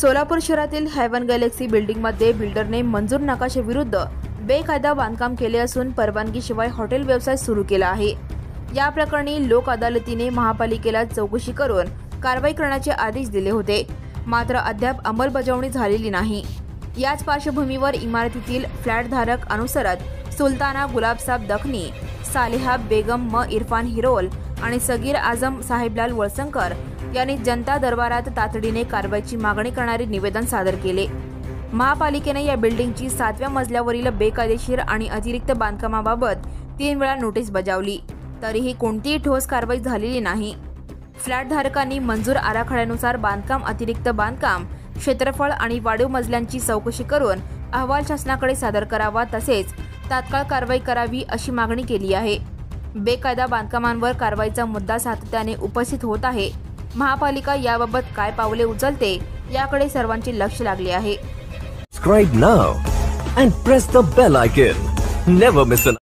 सोलापूर शहरातील haven Galaxy बिल्डिंगमध्ये बिल्डरने मंजूर नकाशाविरुद्ध बेकायदा बांधकाम केले असून परवानगीशिवाय हॉटेल व्यवसाय सुरू केला आहे। या प्रकरणी लोक अदालतीने महापालिकेला चौकशी करून कारवाई करण्याचे आदेश दिले होते, मात्र अद्याप अंमलबजावणी झालेली नाही। याच पार्श्वभूमीवर इमारतीतील फ्लॅटधारक अनुसरत सुलताना गुलाबसाब दखनी, सालेहा बेगम इरफान हिरोल आणि सगीर आझम साहेबलाल वळसंकर यांनी जनता दरबारात तातडीने कारवाईची मागणी करणारे निवेदन सादर केले। महापालिकेने या बिल्डिंगची 7व्या मजल्यावरील बेकायदेशीर आणि अतिरिक्त बांधकामाबाबत 3 वेळा नोटीस बजावली, तरीही कोणतीही ठोस कारवाई झालेली नाही। फ्लॅटधारकांनी मंजूर आराखड्यानुसार बांधकाम, अतिरिक्त बांधकाम, क्षेत्रफळ आणि वाढीव मजल्यांची चौकशी करून अहवाल शासनाकडे सादर करावा, तसेच तात्काळ कारवाई करावी अशी मागणी केली आहे। बेकायदा बांधकामांवर कारवाईचा मुद्दा सातत्याने उपस्थित होत आहे। महापालिका याबाबत काय पावले उचलते याकडे सर्वांचे लक्ष लागले आहे। Subscribe now and press the bell icon. Never miss an